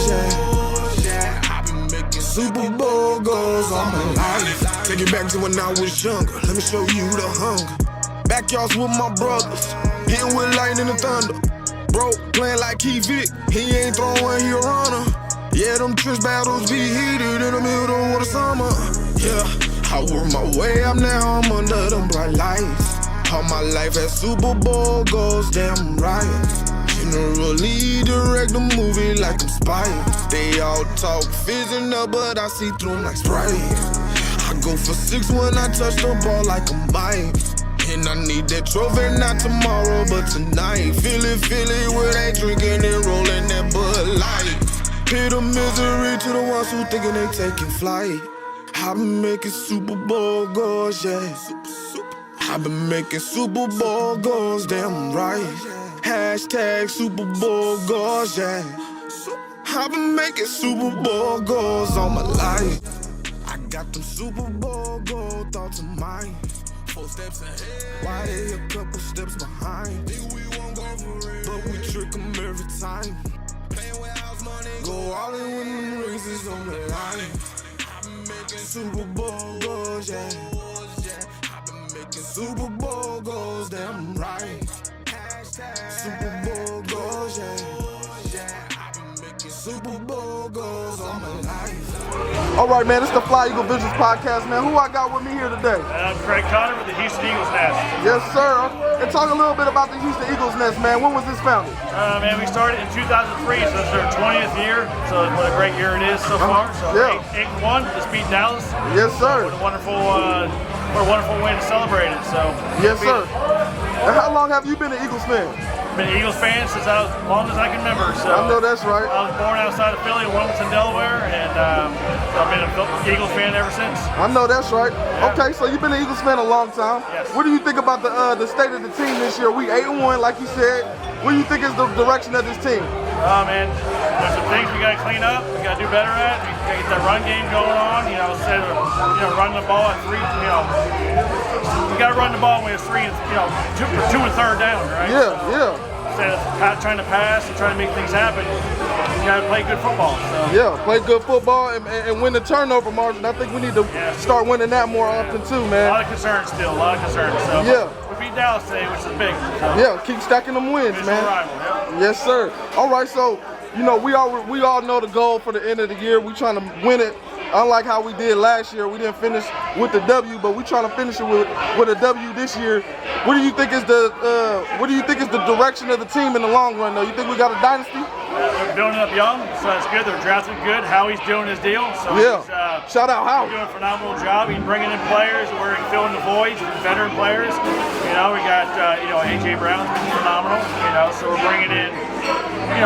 goals, yeah. I've been making Super Bowl goals all my life. Take it back to when I was younger. Let me show you the hunger. Backyards with my brothers, hitting with lightning and thunder. Bro, playing like Key Vic, he ain't throwing, he a runner. Yeah, them trench battles be heated in the middle of the summer. Yeah, I work my way up now, I'm under them bright lights. All my life at Super Bowl goals, damn right. Generally direct the movie like I'm spying. They all talk fizzing up, but I see through them like Sprite. I go for 6 when I touch the ball like I'm buying. And I need that trophy, not tomorrow, but tonight. Feel it, where they drinking and rolling that Bud Light. Pit of misery to the ones who thinking they taking flight. I've been making Super Bowl goals, yeah. I've been making Super Bowl goals, damn right. Hashtag Super Bowl goals, yeah. I've been making Super Bowl goals all my life. I got them Super Bowl goal thoughts in mind. 4 steps ahead, why they a couple steps behind? Think we won't go for it, but we trick them every time. Playing with house money, go all in when the rings is on the line. I've been making Super Bowl goals, yeah. I've been making Super Bowl goals, damn right. Hashtag Super Bowl goals, yeah. I've been making Super Bowl goals all my life. All right, man, it's the Fly Eagle Visions podcast, man. Who I got with me here today? I'm Craig Connor with the Houston Eagles Nest. Yes, sir. And talk a little bit about the Houston Eagles Nest, man. When was this founded? Man, we started in 2003, so it's our 20th year. So what a great year it is so far. So yeah. 8-1, just beat Dallas. Yes, sir. What a wonderful way to celebrate it. So yes, sir. And how long have you been an Eagles fan? Been an Eagles fan since as long as I can remember. So I know that's right. I was born outside of Philly in Wilmington, Delaware, and so I've been an Eagles fan ever since. I know that's right. Yeah. Okay, so you've been an Eagles fan a long time. Yes. What do you think about the state of the team this year? We 8-1, like you said. What do you think is the direction of this team? Oh man, there's some things we got to clean up. We got to do better at. We got to get that run game going on. Instead of running the ball at 3. We got to run the ball when it's 3 and 2 and 3rd down, right? Yeah, so, yeah. Instead of trying to pass and trying to make things happen, you got to play good football. So. Yeah, play good football and win the turnover margin. I think we need to start winning that more often too, man. A lot of concerns still, a lot of concerns. So yeah. We beat Dallas today, which is big. So. Yeah, keep stacking them wins, man. Rival, yeah. Yes, sir. All right, so we all know the goal for the end of the year. We trying to win it. Unlike how we did last year, we didn't finish with the W, but we trying to finish it with a W this year. What do you think is the direction of the team in the long run, though? You think we got a dynasty? They're building up young, so that's good. They're drafted good. Howie's doing his deal. So yeah. He's, shout out Howie. He's doing a phenomenal job. He's bringing in players. We're filling the voids with veteran players. We got AJ Brown's been phenomenal. So we're bringing in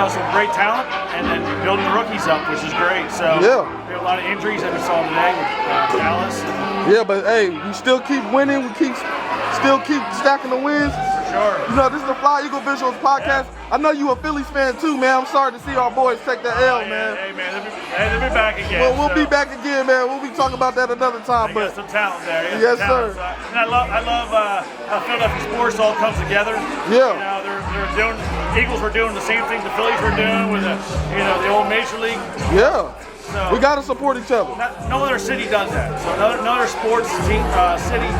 some great talent and then building the rookies up, which is great. So yeah. We have a lot of injuries that we saw today with Dallas. Yeah, but hey, we still keep winning. We still keep stacking the wins. Sure. This is the Fly Eagle Visuals podcast. Yeah. I know you a Phillies fan too, man. I'm sorry to see our boys take that L, man. Hey, man, they'll be back again. We'll be back again, man. We'll be talking about that another time. But got some talent there. Yes, sir. And I love how Philadelphia sports all comes together. Yeah. They're doing. Eagles were doing the same thing the Phillies were doing with the old Major League. Yeah. So, we got to support each other. No other city does that. So no other sports team, city,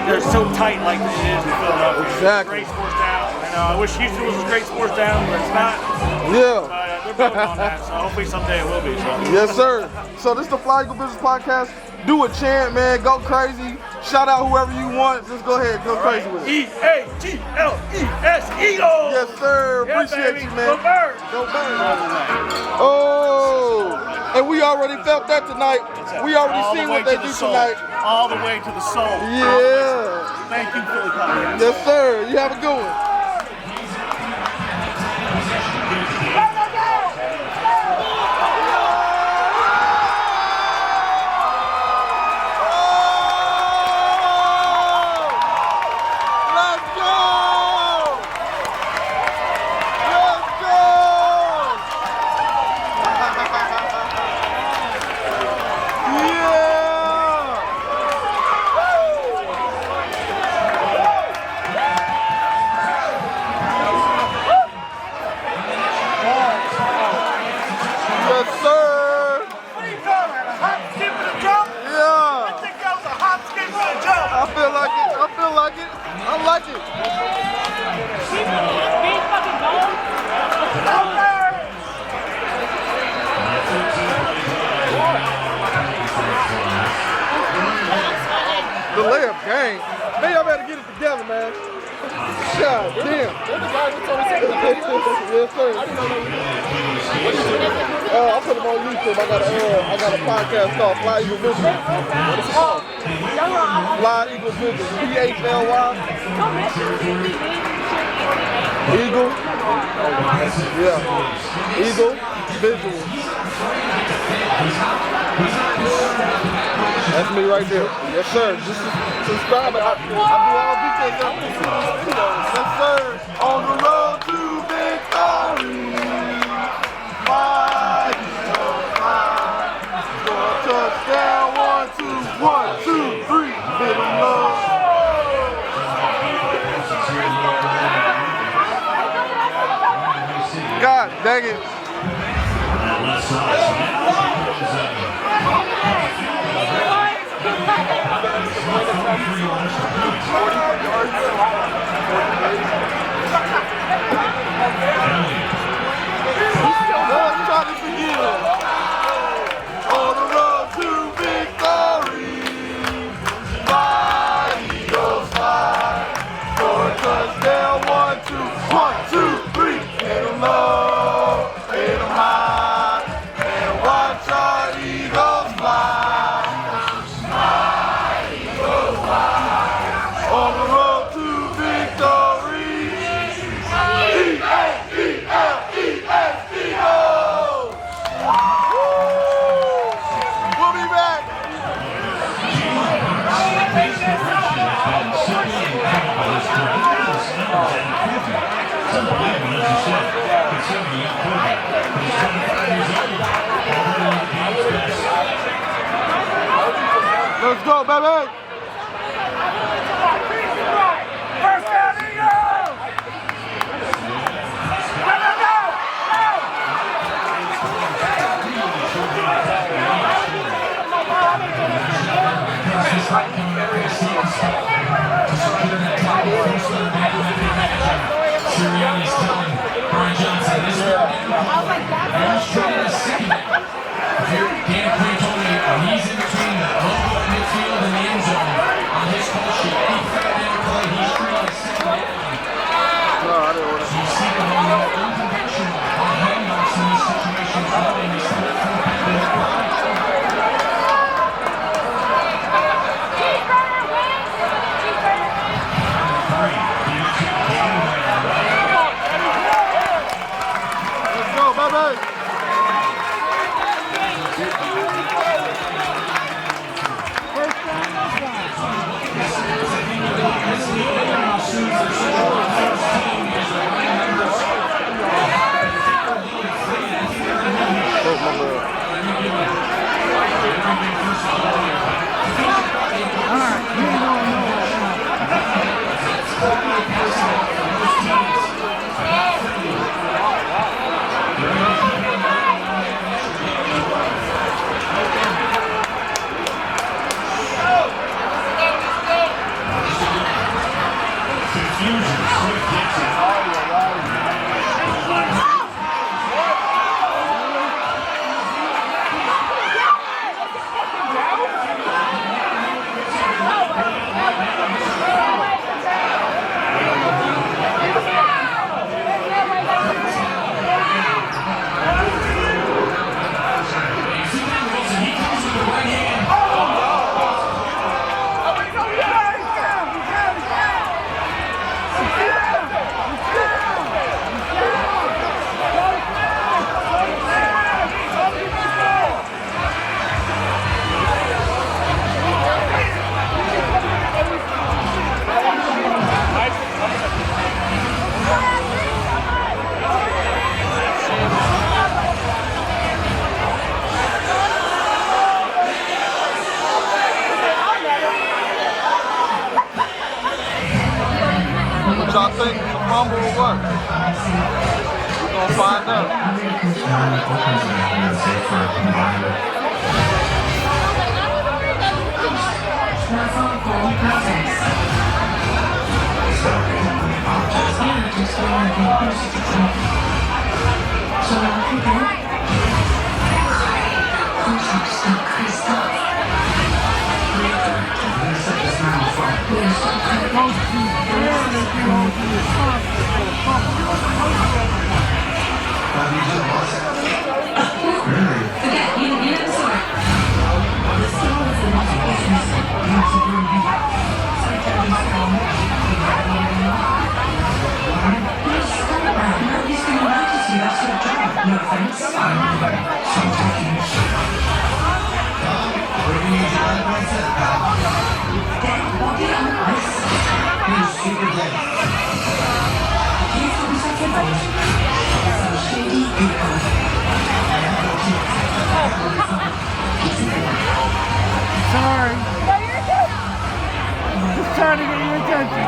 they're so tight like it is in Philadelphia. Exactly. Great sports town. I wish Houston was a great sports town, but it's not. Yeah. They're building on that, so hopefully someday it will be. So. Yes, sir. So this is the Fly Eagle Business Podcast. Do a chant, man. Go crazy. Shout out whoever you want. Just go ahead. Go crazy with it. EAGLES, Eagles. Yes, sir. Yeah, appreciate baby. you, man. Go Birds. Go Birds. Oh, and we already felt that tonight. We already seen what they do tonight. All the way to the soul. Yeah. Thank you, Philly Podcast. Yes, sir. You have a good one. like it. I like it. The layup game. Man, y'all better get it together, man. God damn. They're the guys that told me yes, sir. I put them on YouTube. I got a podcast called Fly Eagle Vision. What is it called? Fly Eagle Vision. PHLY. Eagle. Yeah. Eagle Visual. That's me right there. Yes, sir. Just subscribe. I do all details. Yes, sir. On the road to victory. Fly, for a touchdown. 1, 2, 3. Hit 'em low. God dang it. On the road to victory, fly, Eagles fly, for a touchdown. 1, 2, 3, hit 'em low, hit 'em high, and watch our Eagles fly. Eagles fly, on the road to victory. E-A-E-L-E-S, Eagles! We'll be back. Let's go, baby. First down, Eagles! Sirianni's telling Brian Johnson this Dan Quinn told me he's in between the local midfield and the end zone on his call sheet. Any third down play, he's treating a second down. So you see the unconventional on handoffs in these situations running this Let's go, baby. What y'all think? It's a fumble or what? We're gonna find out. Sorry. Just trying to get your attention.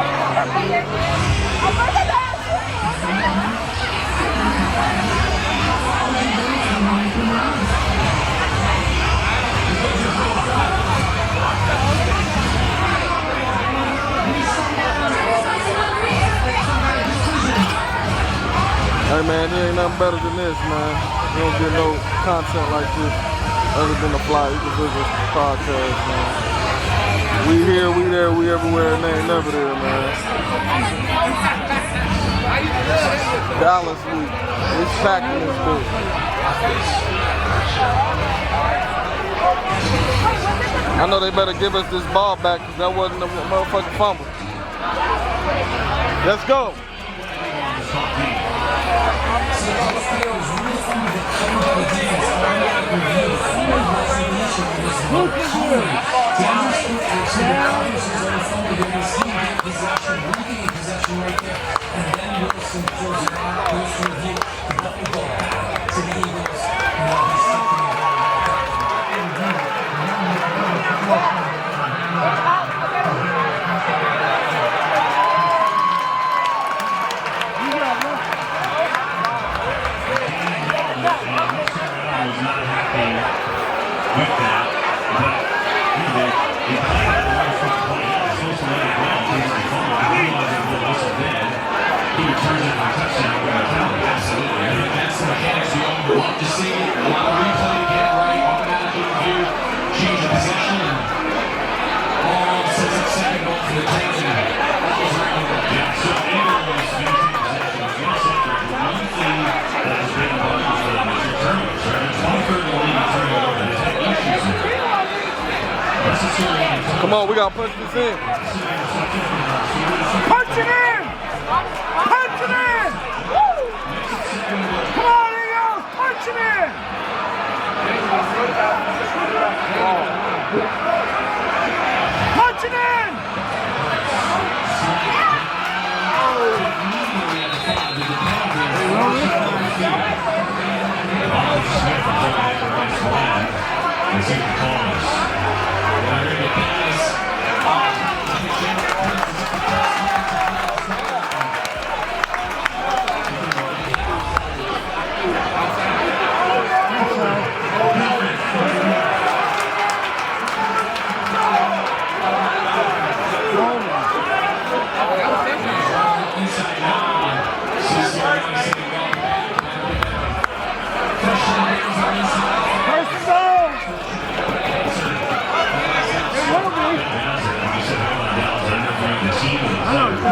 Hey man, there ain't nothing better than this, man. You don't get no content like this other than the Fly Equal Business podcast, man. We here, we there, we everywhere, and they ain't never there, man. Dallas week. It's packed in this bitch. I know they better give us this ball back because that wasn't a motherfucking fumble. Let's go. Look at Come on, we gotta punch this in. punch it in! Punch it in! Woo! Come on, Eagles! Punch it in! Punch it in!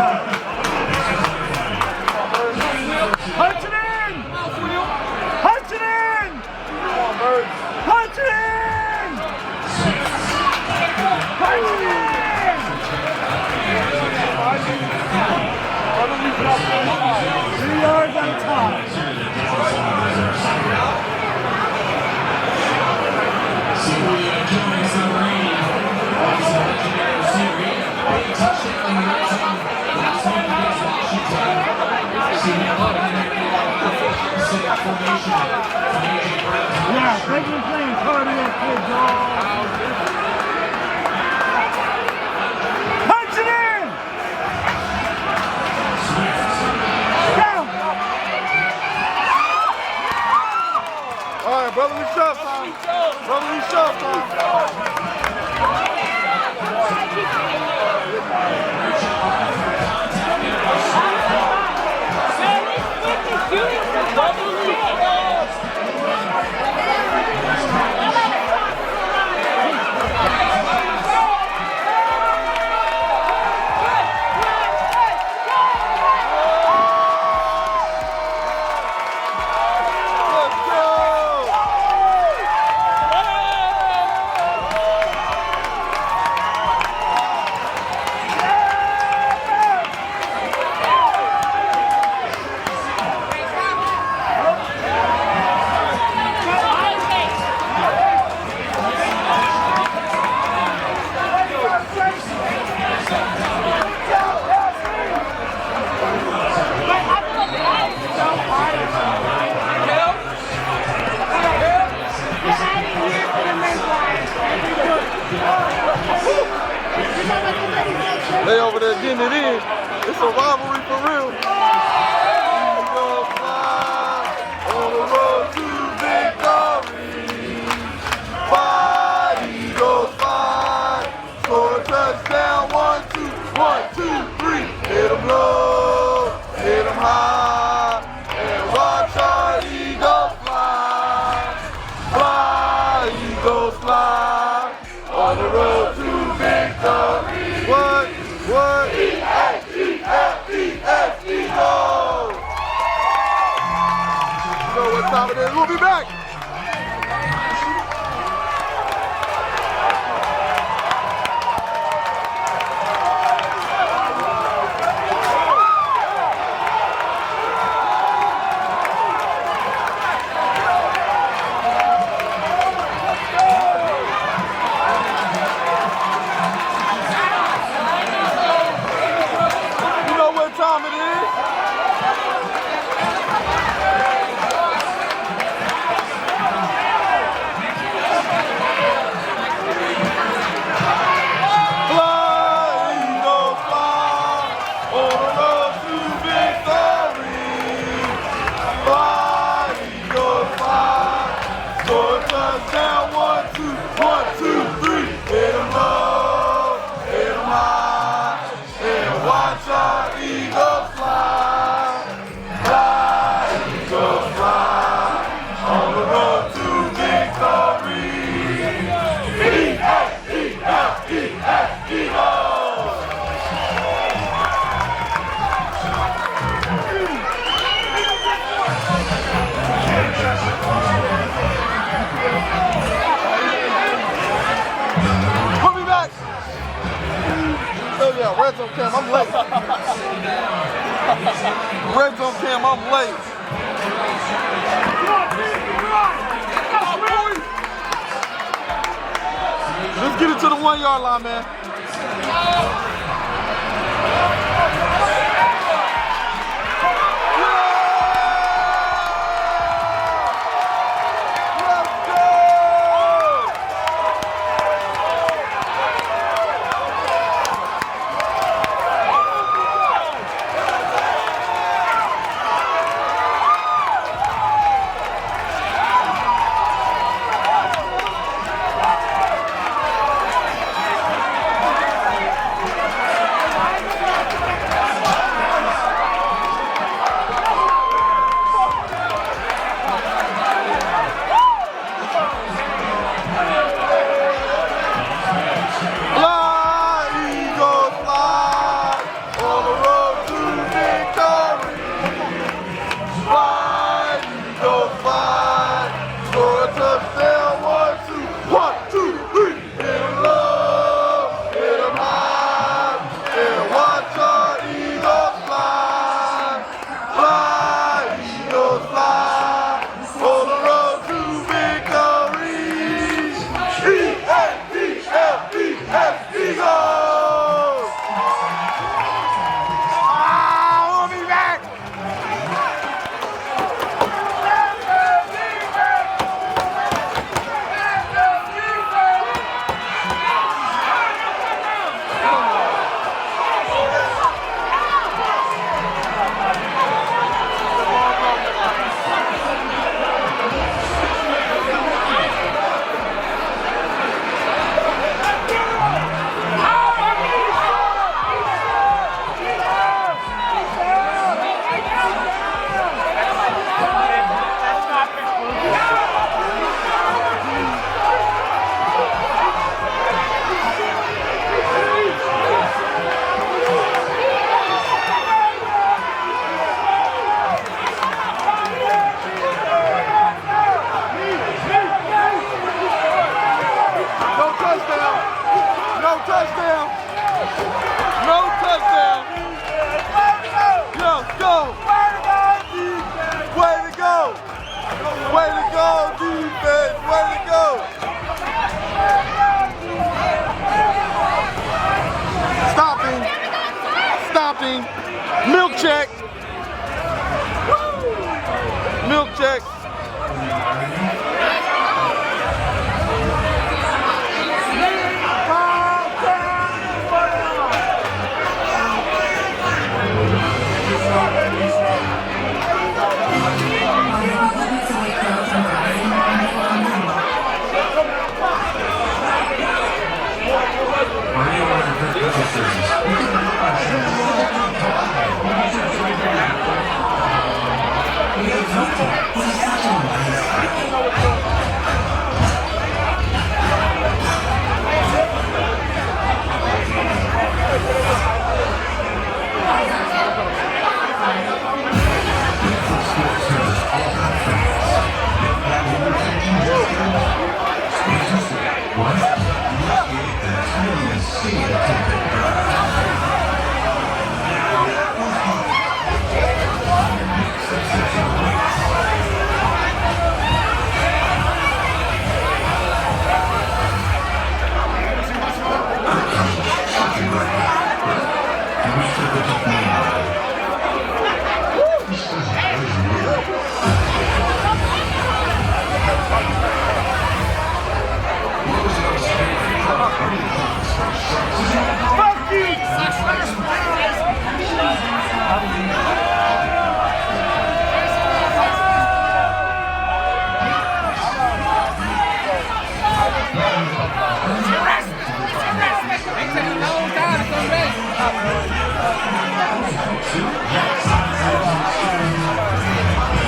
Punch it in! Punch it in! Punch it in! Punch it in! 3 yards on top. Yeah, thank you for playing cardiac kid, dog. Punch it in! Go! All right, brotherly shove time. Brotherly shove time. They over there getting it in. It's a rivalry for real. Eagles fly on the road to victory. Fly, Eagles fly. Score a touchdown. 1, 2, 1, 2, 3. Hit 'em low, hit 'em high, and watch our Eagles fly. Fly, Eagles fly on the road to victory. What? E-A-G-L-E-S, Eagles! You know what time it is? We'll be back! Time it is. Fly, Eagles fly, on the road to victory. Fly, Eagles fly, score a touchdown. 1, 2, 1, 2, 3. Hit 'em low, hit 'em high, and watch our Eagles fly, fly, Eagles fly, on the road to victory. E-A-E-L-E-S, Eagles! Put me back! Oh yeah, red zone cam, I'm late. Red zone cam, I'm late. Let's get it to the 1 yard line, man.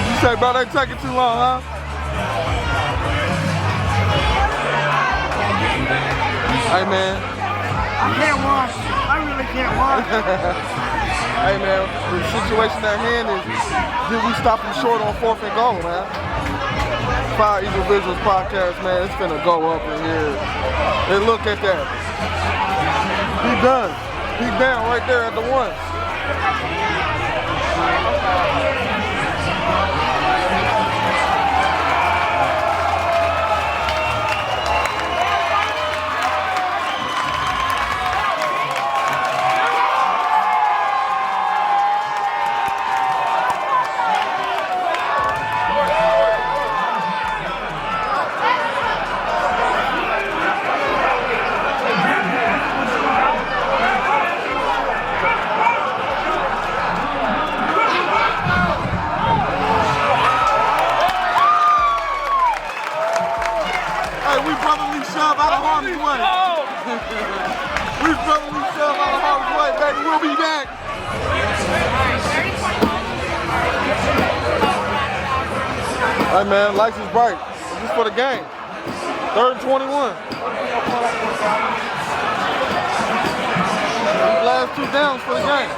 You say, bro, they taking too long, huh? Hey, man. I can't watch. I really can't watch. Hey, man, the situation at hand is, did we stop him short on 4th and goal, man? Fire Eagle Visuals podcast, man, it's finna go up in here. And look at that. He done. He down right there at the 1. Hey man, lights is bright. This is for the game. 3rd and 21. Last 2 downs for the game.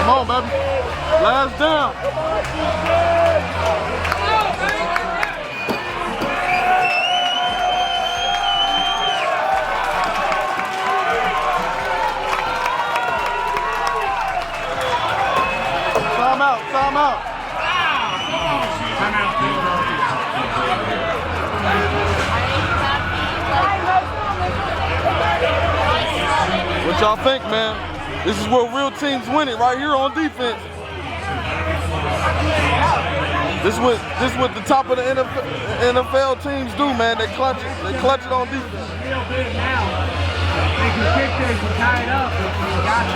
Come on, baby. Last down. Time out, time out. What y'all think, man? This is where real teams win it, right here on defense. This is what the top of the NFL teams do, man. They clutch it. They clutch it on defense. Real big now. They can kick this and tie it up if you got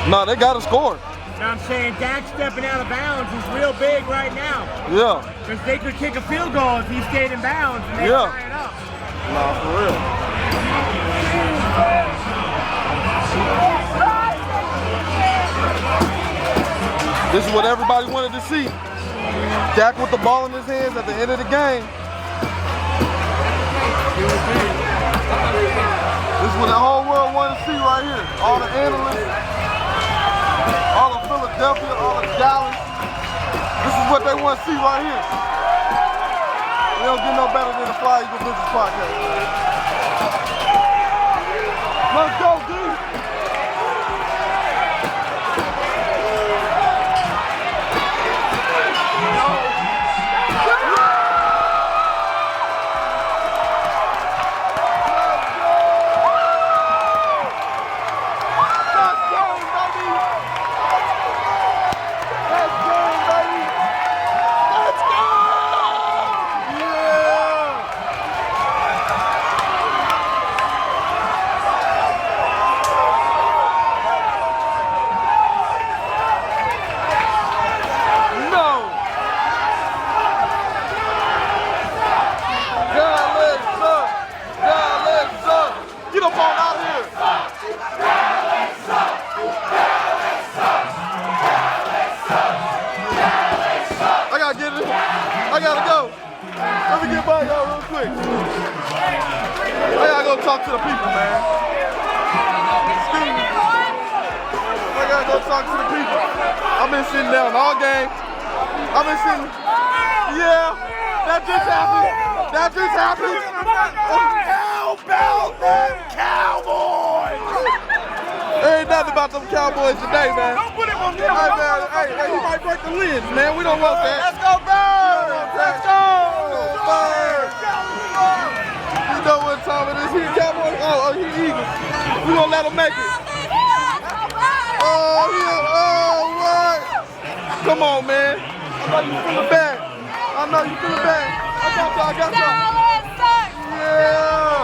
that. No, they got to score. So I'm saying Dak stepping out of bounds is real big right now. Yeah. Because they could kick a field goal if he stayed in bounds and they tie it up. No, for real. This is what everybody wanted to see. Dak with the ball in his hands at the end of the game. This is what the whole world wanted to see right here. All the analysts, all of Philadelphia, all of Dallas. This is what they want to see right here. They don't get no better than the Fly Eagle Business Podcast. Let's go, dude. I gotta go. Let me get by y'all real quick. I gotta go talk to the people, man. Excuse me. I gotta go talk to the people. I've been sitting down all game. I've been sitting. Yeah, that just happened. That just happened. How about them Cowboys? There ain't nothing about them Cowboys today, man. Don't put it on them. Hey, man. Hey, he might break the lens, man. We don't want that. Let's go, Bird. Let's go, Bird. You know what time it is? He Cowboys. Oh, he Eagles. We gonna let him make it. Oh, what? Come on, man. I know you feeling bad. I know you feeling bad. I got y'all. Yeah.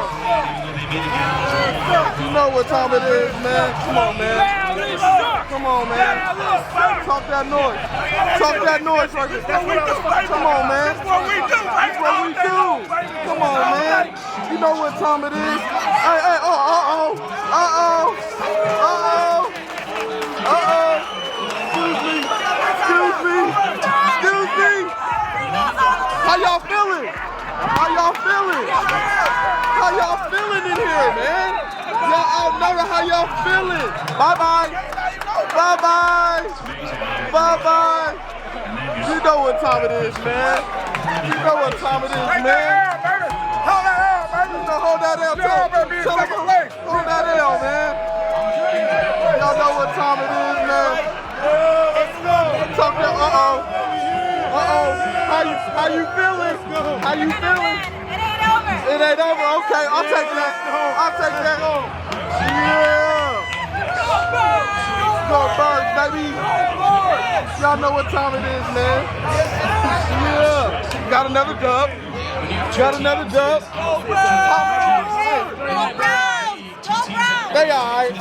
You know what time it is, man. Come on, man. Come on, man. Talk that noise. Talk that noise right there. Come on, man. That's what we do. That's what we do. Come on, man. You know what time it is. Hey, uh-oh. Excuse me. How y'all feeling? How y'all feeling in here, man? Y'all outnumbered. How y'all feeling? Bye-bye. You know what time it is, man. Hold that L. Hold that L, man. Y'all know what time it is, man. Talk that. How you feeling? It ain't over. Okay, I'll take that. Yeah. Go Birds, baby. Y'all know what time it is, man. Yeah. Got another dub. They alright.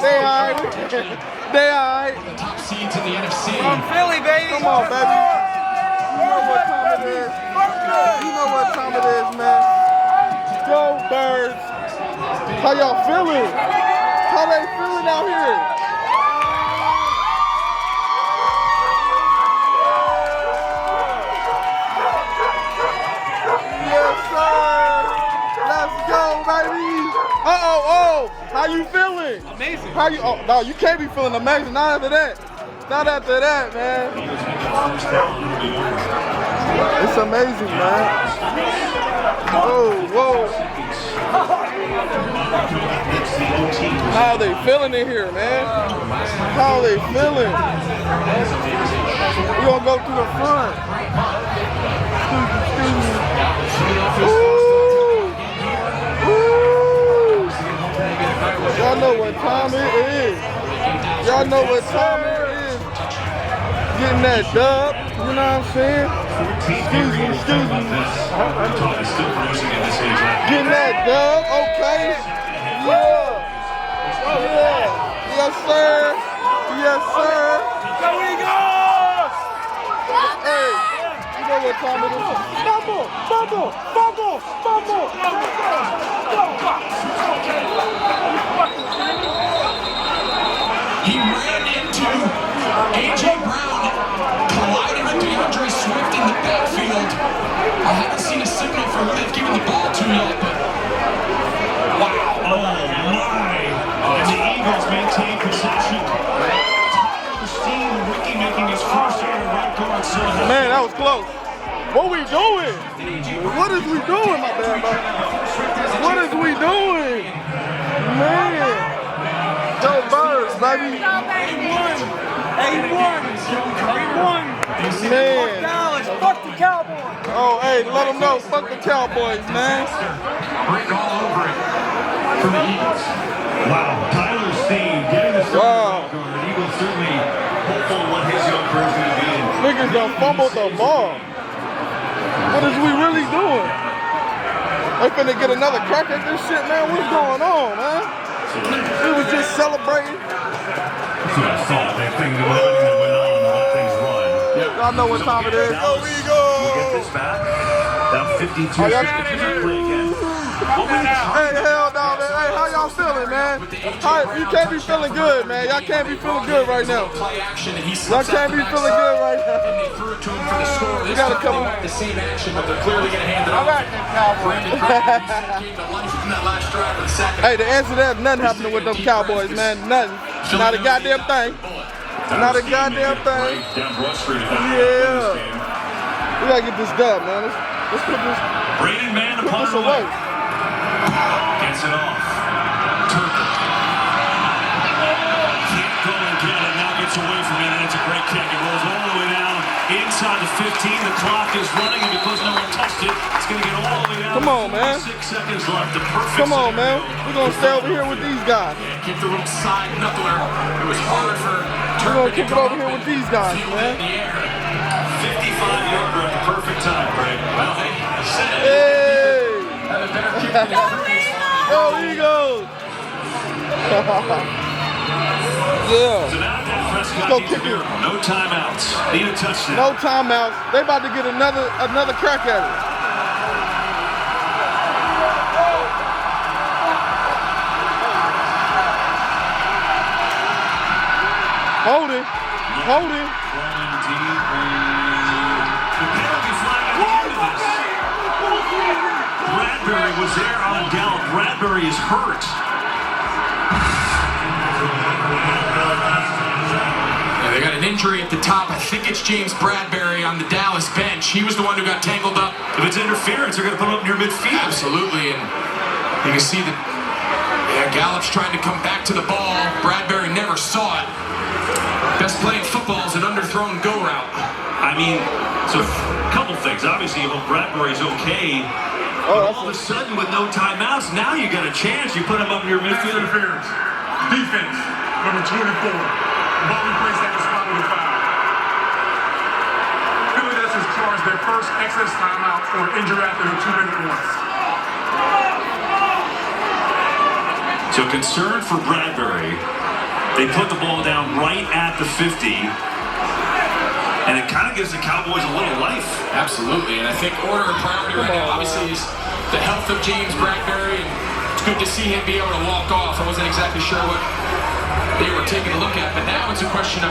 Top seeds in the NFC. From Philly, baby. Come on, baby. You know what time it is, man. Go Birds. How y'all feeling? How they feeling out here? Yes, sir. Let's go, baby. How you feeling? Amazing. No, you can't be feeling amazing. Not after that, man. It's amazing, man. Whoa. How they feeling in here, man? How they feeling? We gonna go to the front. Y'all know what time it is. Getting that dub, you know what I'm saying? Excuse me. Getting that dub, okay. Yeah. Yes, sir. Hey, you know what time it is? Bubble. He ran into A.J. Brown, collided with DeAndre Swift in the backfield. I haven't seen a signal for who they've given the ball to yet, but wow. Oh my! And the Eagles maintain possession. Steve Ricky making his first year right guard. Man, that was close. What we doing? What is we doing, my bad, bro? What is we doing? Man. Go Birds, baby. A1. Man. Dallas, fuck the Cowboys. Oh, hey, let them know. Fuck the Cowboys, man. Written all over it for the Eagles. Wow, Tyler Steen getting the start right guard. Eagles certainly hopeful what his young career's going to be. Niggas done fumbled the ball. What is we really doing? They finna get another crack at this shit, man. What's going on, man? We was just celebrating. That's what I thought. They think that everything that went on and let things run. Y'all know what time it is. Dallas will get this back. Down 52 seconds to play again. Hey, hell no, man. Hey, how y'all feeling, man? You can't be feeling good, man. Y'all can't be feeling good right now. Y'all can't be feeling good right now. And they threw it to him for the score. You gotta come back the same action, but they're clearly going to hand it off. Hey, the answer to that, nothing happening with them Cowboys, man. Nothing. Not a goddamn thing. Not a goddamn thing. Yeah. We gotta get this dub, man. Let's put this away. Gets it off. Turner. Can't go and get it. Now gets away from it, and it's a great kick. It rolls all the way down inside the 15. The clock is running, and because no one touched it, it's going to get all the way down. Come on, man. 6 seconds left. The perfect. Come on, man. We're gonna stay over here with these guys. Keep the little side knuckler. It was hard for We're gonna kick it over here with these guys, man. 55-yarder at the perfect time, Greg. Well, hey, I said it. Hey! Had a better kick than his previous one. Go Eagles! Yeah. So now Dak Prescott Go needs a kick it. miracle. No timeouts. Need a touchdown. No timeouts. They about to get another crack at it. Hold it. Hold it. Rolling deep. The penalty flag at the end of this. Bradbury was there on Gallup. Bradbury is hurt. Yeah, they got an injury at the top. I think it's James Bradbury on the Dallas bench. He was the one who got tangled up. If it's interference, they're going to put him up near midfield. Absolutely, and you can see that Gallup's trying to come back to the ball. Bradbury never saw it. Best play in football is an underthrown go route. I mean, so a couple things. Obviously, you hope Bradbury's okay. Oh, All of a sudden, with no timeouts, now you got a chance. You put him up near midfield. Interference. Defense, number 24. Ball replaced at the spot of the foul. Philadelphia has charged their first excess timeout for injury after the 2-minute warning. So concern for Bradbury. They put the ball down right at the 50. And it kind of gives the Cowboys a little life. Absolutely, and I think order and priority right now, obviously, is the health of James Bradbury, and it's good to see him be able to walk off. I wasn't exactly sure what they were taking a look at, but now it's a question of,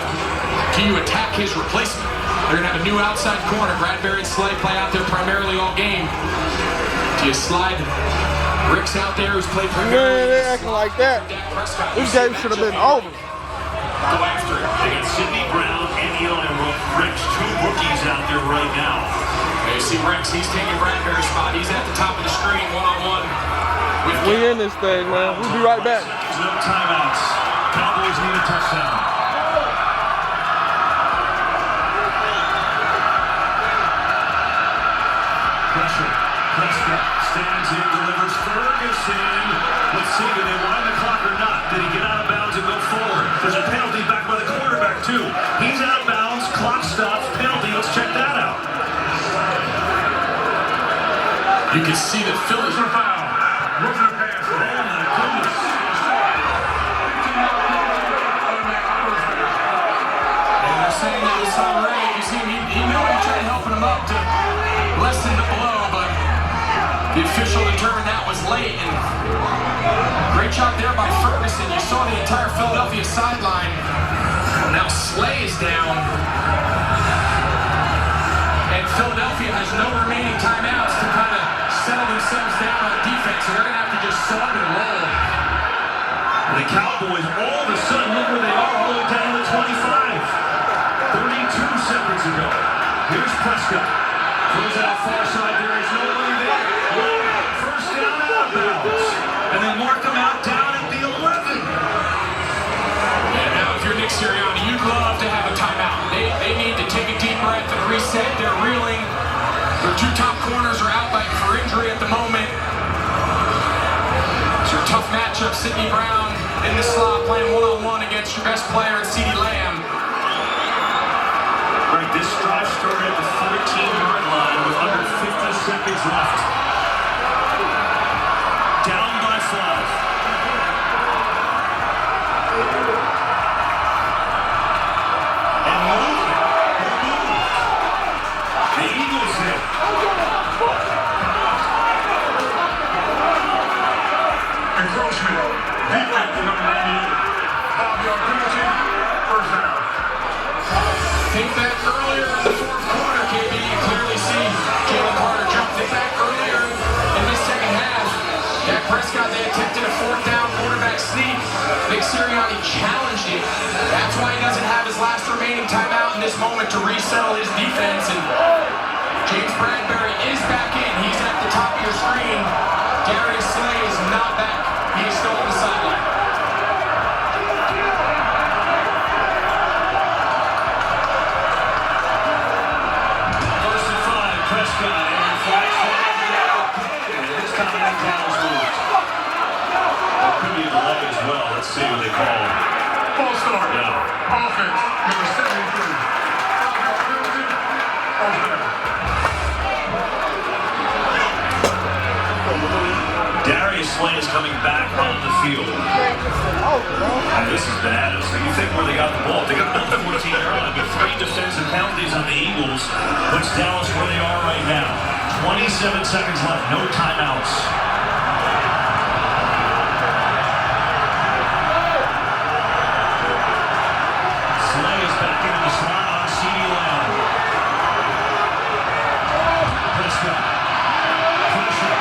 do you attack his replacement? They're going to have a new outside corner. Bradbury and Slay play out there primarily all game. Do you slide Ricks out there, who's played Man, primarily? they acting like that. This game should have been over. Go after it. They got Sidney Brown and Eli Ricks, two rookies out there right now. You see Rex, he's taking Bradbury's spot. He's at the top of the screen, one-on-one. We in this thing, man. We'll be right back. No timeouts. Cowboys need a touchdown. Pressure. Prescott stands in, delivers Ferguson. Let's see, do they wind the clock or not? Did he get out of bounds and go forward? There's a penalty back by the quarterback, too. He's out of bounds, clock stops, penalty. Let's check that out. You can see that Philly. Personal foul. Wasn't a pass. Oh, my goodness. And they're saying that was all right. You see, he knew he tried helping him up to lessen the blow, but the official determined that was late. And great job there by Ferguson. You saw the entire Philadelphia sideline. Now Slay is down. And Philadelphia has no remaining timeouts to kind of settle themselves down on defense. So they're going to have to just slug and roll. The Cowboys, all of a sudden, look where they are, all the way down to 25. 32 seconds ago. Here's Prescott. Throws it out far side. There is nobody there. First down out of bounds. And then mark them out down at the 11. And now if you're Nick Sirianni, you'd love to have a timeout. They need to take a deep breath and reset. They're reeling. Their two top corners are out for injury at the moment. It's your tough matchup, Sidney Brown in the slot playing one-on-one against your best player, CeeDee Lamb. Right, this drive started at the 14-yard line with under 50 seconds left. Down by 5. And moving. The Eagles hit. Encroachment. Defense, number 98. 5-yard penalty. First down. Think back earlier in the fourth quarter, KB, you clearly see Jalen Carter jump. Think back earlier in this second half. Dak Prescott, they attempted a fourth down quarterback sneak. Nick Sirianni challenged it. That's why he doesn't have his last remaining timeout in this moment to resettle his defense. And James Bradbury is back in. He's at the top of your screen. Darius Slay is not back. He is still on the sideline. First and 5, Prescott, and flags this time the down is moved. That could be a delay as well. Let's see what they call. False start. Yeah. Offense, number 73. Darius Slay is coming back on the field. And this is bananas. You think where they got the ball? They got the 14-yard line, but 3 defensive penalties on the Eagles puts Dallas where they are right now. 27 seconds left, no timeouts. Slay is back into the slot on CeeDee Lamb. Prescott. Pressure.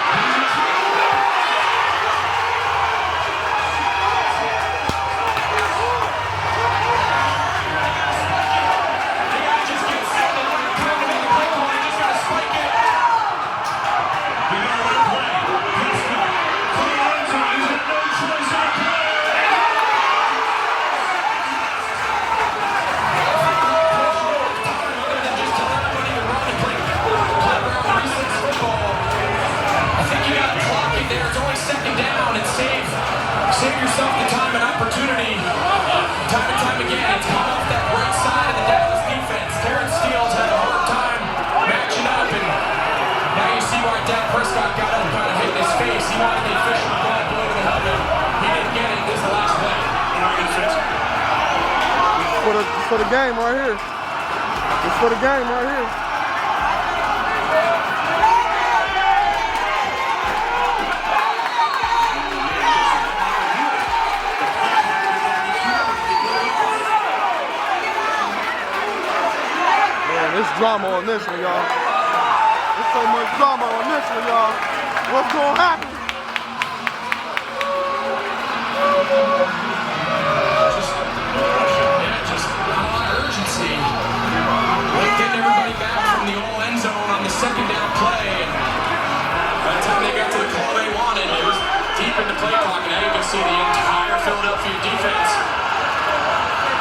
Save yourself the time and opportunity. Time and time again, it's come off that right side of the Dallas defense. Terrence Steele's had a hard time matching up, and now you see why Dak Prescott got up and kind of hit in his face. He wanted the official ball blow to the helmet. He didn't get it. This is the last play. It's for the game right here. It's for the game right here. There's drama on this one, y'all. There's so much drama on this one, y'all. What's gonna happen? Just a lot of urgency. Getting everybody back from the all end zone on the second down play. And by the time they got to the call they wanted, it was deep in the play clock. And now you can see the entire Philadelphia defense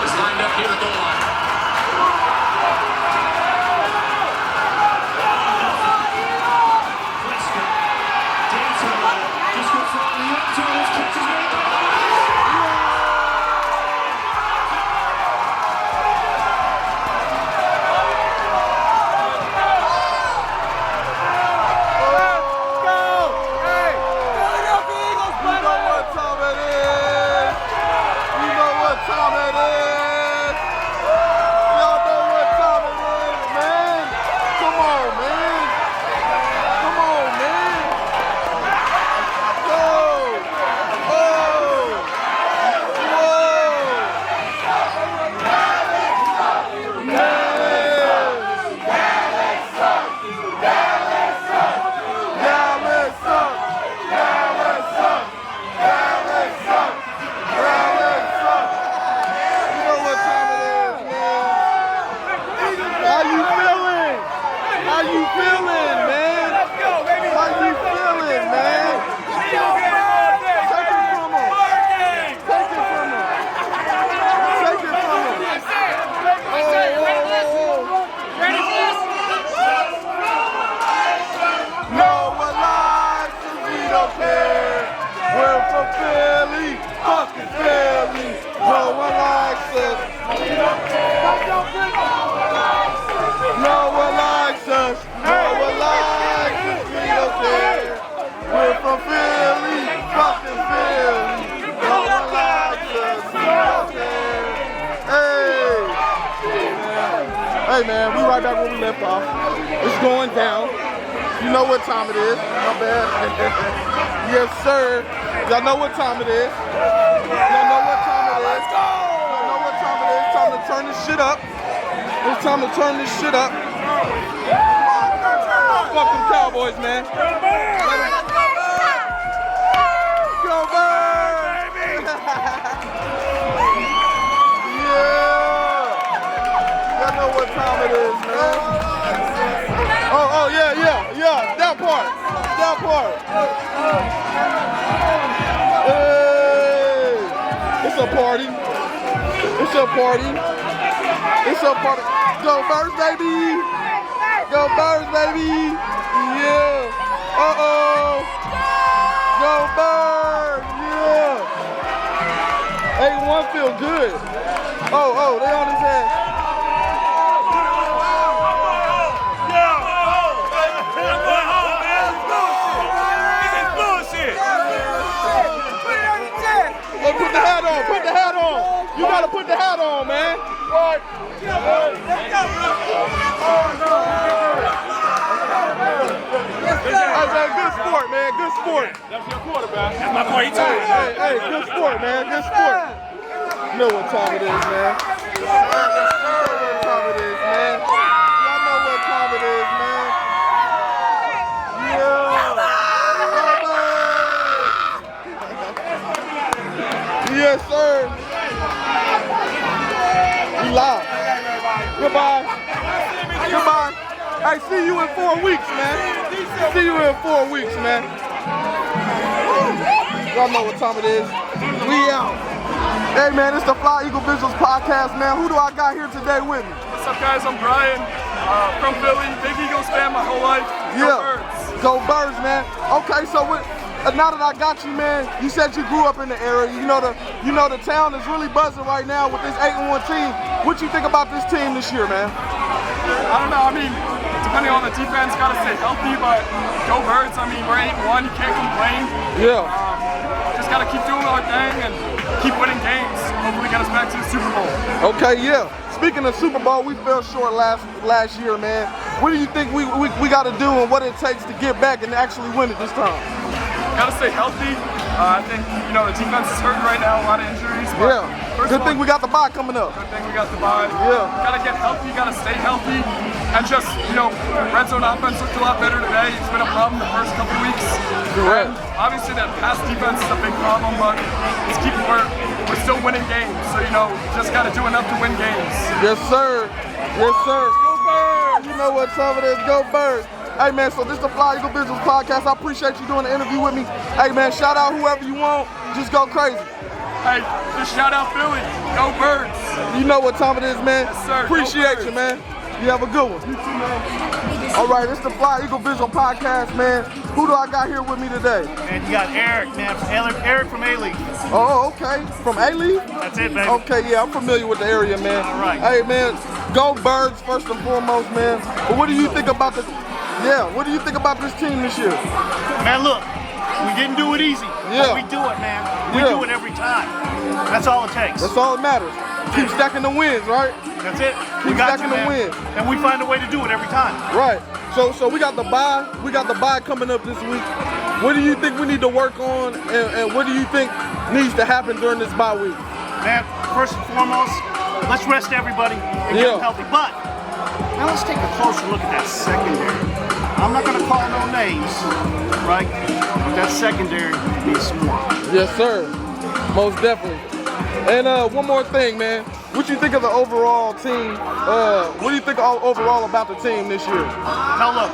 is lined up near the goal line. Hey man, we right back where we left off. It's going down. You know what time it is. My bad. Yes, sir. Y'all know what time it is. Y'all know what time it is. Y'all know what time it is. It's time to turn this shit up. It's time to turn this shit up. Fuck them Cowboys, man. Go Birds! Yeah! Y'all know what time it is, man. Oh, yeah. That part. Hey! It's a party. Go Birds, baby! Go Birds, baby! Yeah! Go Birds! Yeah! 8-1. One feel good. Oh, they on his ass. Hey, put the hat on, put the hat on. You gotta put the hat on, man. Hey, man, good sport, man, good sport. That's your quarterback. That's my boy, Hey, good sport, man, good sport. You know what time it is, man. You know what time it is, man. Y'all know what time it is, man. Yeah. Yes, sir. We live. Goodbye. Goodbye. Hey, see you in 4 weeks, man. See you in 4 weeks, man. Y'all know what time it is. We out. Hey, man, it's the Fly Eagle Visuals podcast, man. Who do I got here today with me? What's up, guys? I'm Brian from Philly. Big Eagles fan my whole life. Go Birds. Go Birds, man. Okay, so now that I got you, man, you said you grew up in the area. You know the town is really buzzing right now with this 8-1 team. What you think about this team this year, man? I don't know. I mean, depending on the defense, gotta stay healthy. But go Birds. I mean, we're 8-1. You can't complain. Yeah. Just gotta keep doing our thing and keep winning games. Hopefully, get us back to the Super Bowl. Okay, yeah. Speaking of Super Bowl, we fell short last year, man. What do you think we got to do and what it takes to get back and actually win it this time? Gotta stay healthy. I think, the defense is hurting right now, a lot of injuries. But Good thing we got the bye coming up. Good thing we got the bye. Yeah. Gotta get healthy, gotta stay healthy. And just, red zone offense looked a lot better today. It's been a problem the first couple weeks. Correct. And obviously that pass defense is a big problem, but we're still winning games. So, just gotta do enough to win games. Yes, sir. Yes, sir. Go Birds. You know what time it is. Go Birds. Hey, man, so this is the Fly Eagle Business Podcast. I appreciate you doing the interview with me. Hey, man, shout out whoever you want. Just go crazy. Hey, just shout out Philly. Go Birds. You know what time it is, man. Yes, sir. Appreciate you, man. You have a good one. You too, man. All right, it's the Fly Eagle Visual Podcast, man. Who do I got here with me today? And you got Eric, man, Eric from A-League. Oh, okay. From A-League? That's it, baby. Okay, yeah, I'm familiar with the area, man. All right. Hey, man, go Birds first and foremost, man. But what do you think about what do you think about this team this year? Man, look, we didn't do it easy. Yeah. But we do it, man. We do it every time. That's all it takes. That's all that matters. Keep stacking the wins, right? That's it. Keep stacking the wins. And we find a way to do it every time. Right. So we got the bye. We got the bye coming up this week. What do you think we need to work on, and what do you think needs to happen during this bye week? Man, first and foremost, let's rest everybody and get them healthy. But now let's take a closer look at that secondary. I'm not going to call no names, right? But that secondary needs some work. Yes, sir. Most definitely. And one more thing, man. What you think of the overall team? What do you think overall about the team this year? Now look,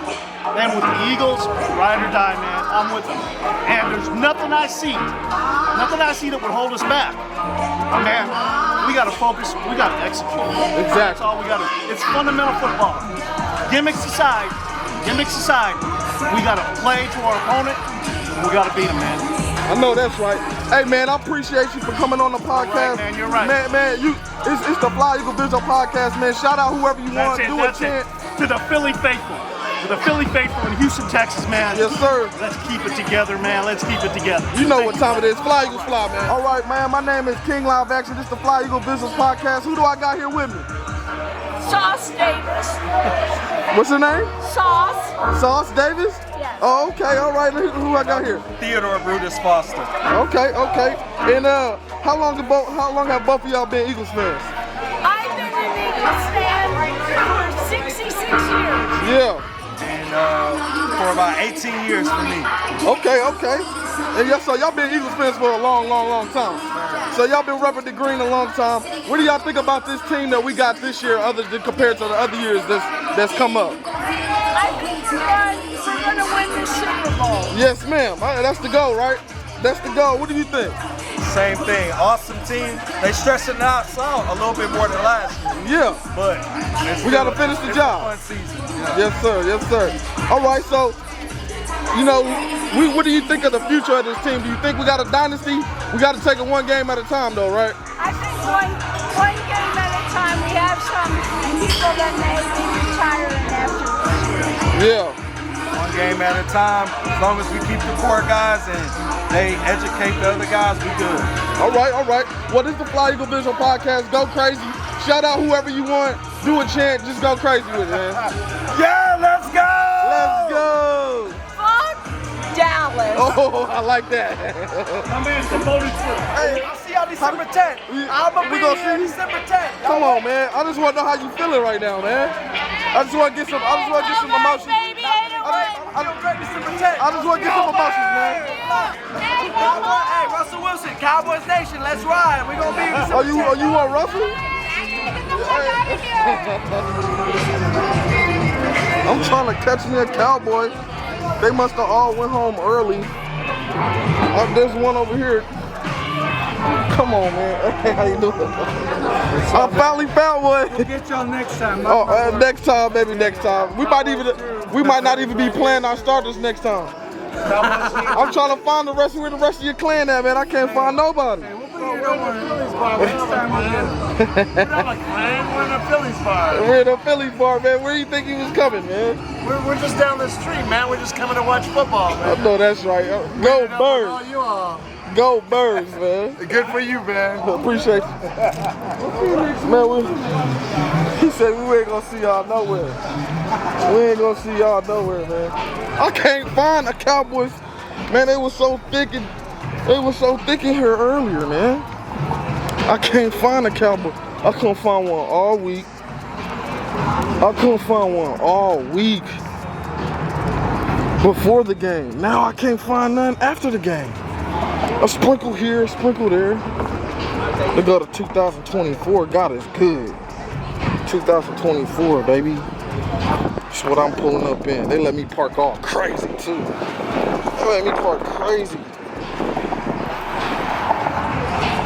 man, with the Eagles, ride or die, man, I'm with them. And there's nothing I see that would hold us back. Man, we got to focus, we got to execute. Exactly. That's all we got to do. It's fundamental football. Gimmicks aside, we got to play to our opponent. We got to beat them, man. I know that's right. Hey, man, I appreciate you for coming on the podcast. Right, man, you're right. Man, it's the Fly Eagle Visual Podcast, man. Shout out whoever you want. Do a chant. To the Philly faithful. To the Philly faithful in Houston, Texas, man. Yes, sir. Let's keep it together, man. Let's keep it together. You know what time it is. Fly Eagles Fly, man. All right, man. My name is King Live Action. This is the Fly Eagle Business Podcast. Who do I got here with me? Sauce Davis. What's her name? Sauce. Sauce Davis? Yes. Oh, okay. All right. Who I got here? Theodore Brutus Foster. Okay. And how long have both of y'all been Eagles fans? I've been an Eagles fan for 66 years. Yeah. And for about 18 years for me. Okay. And so y'all been Eagles fans for a long time. So y'all been repping the green a long time. What do y'all think about this team that we got this year, other than compared to the other years that's come up? I think we're going to win the Super Bowl. Yes, ma'am. That's the goal, right? That's the goal. What do you think? Same thing. Awesome team. They stressing out some a little bit more than last year. Yeah. But we got to finish the job. Fun season. Yes, sir. All right, so, what do you think of the future of this team? Do you think we got a dynasty? We got to take it one game at a time, though, right? I one game at a time. We have some people that may be retiring after this year. Yeah. One game at a time. As long as we keep the core guys and they educate the other guys, we good. All right. Well, this is the Fly Eagle Visual Podcast. Go crazy. Shout out whoever you want. Do a chant. Just go crazy with it, man. Yeah, let's go! Let's go. Fuck Dallas. Oh, I like that. My man's devoted to it. Hey, I'll see y'all December 10th. I'm going to we be gonna here see you? December 10th. Come on, man. I just want to know how you feeling right now, man. I just want to get some emotions. Baby, I just want to get some emotions, man. Hey, Russell Wilson, Cowboys Nation, let's ride. We're going to be here December 10th. Are you on Russell? I'm trying to catch me a Cowboy. They must have all went home early. There's one over here. Come on, man. Hey, how you doing? I finally found one. We'll get y'all next time. Next time, baby, next time. We might not even be playing our starters next time. I'm trying to find where the rest of your clan at, man. I can't find nobody. We're in the Phillies bar. We're in the Phillies bar, man. Where do you think he was coming, man? We're just down the street, man. We're just coming to watch football, man. I know that's right. Go Birds. You all. Go Birds, man. Good for you, man. Appreciate you. Man, he said we ain't gonna see y'all nowhere. We ain't gonna see y'all nowhere, man. I can't find a Cowboys. Man, they was so thick in here earlier, man. I can't find a Cowboy. I couldn't find one all week. Before the game. Now I can't find none after the game. A sprinkle here, a sprinkle there. They go to 2024. God is good. 2024, baby. That's what I'm pulling up in. They let me park all crazy too. They let me park crazy.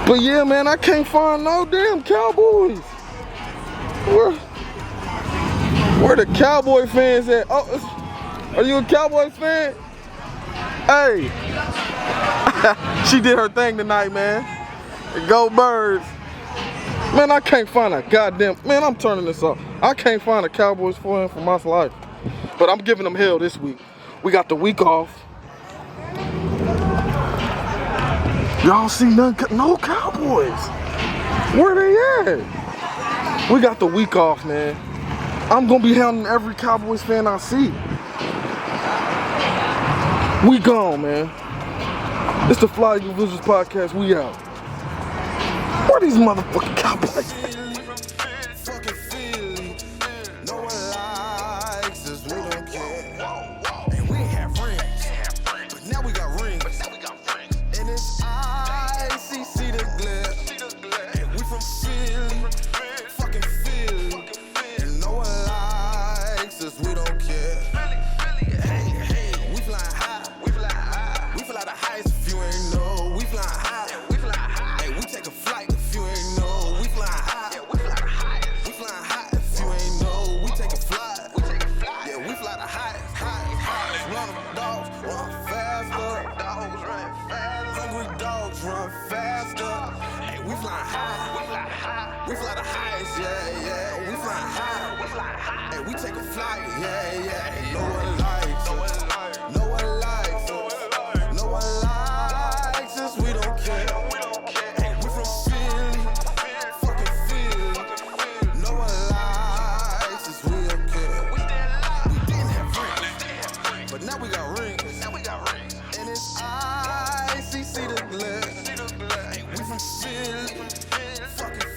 But yeah, man, I can't find no damn Cowboys. Where the Cowboy fans at? Oh, are you a Cowboys fan? Hey. She did her thing tonight, man. Go Birds. Man, I can't find a goddamn... Man, I'm turning this off. I can't find a Cowboys fan for my life. But I'm giving them hell this week. We got the week off. Y'all see no Cowboys. Where they at? We got the week off, man. I'm gonna be hounding every Cowboys fan I see. We gone, man. It's the Fly Eagle Visuals Podcast. We out. Where these motherfucking Cowboys at? See the glare. Hey, we from Philly. Fucking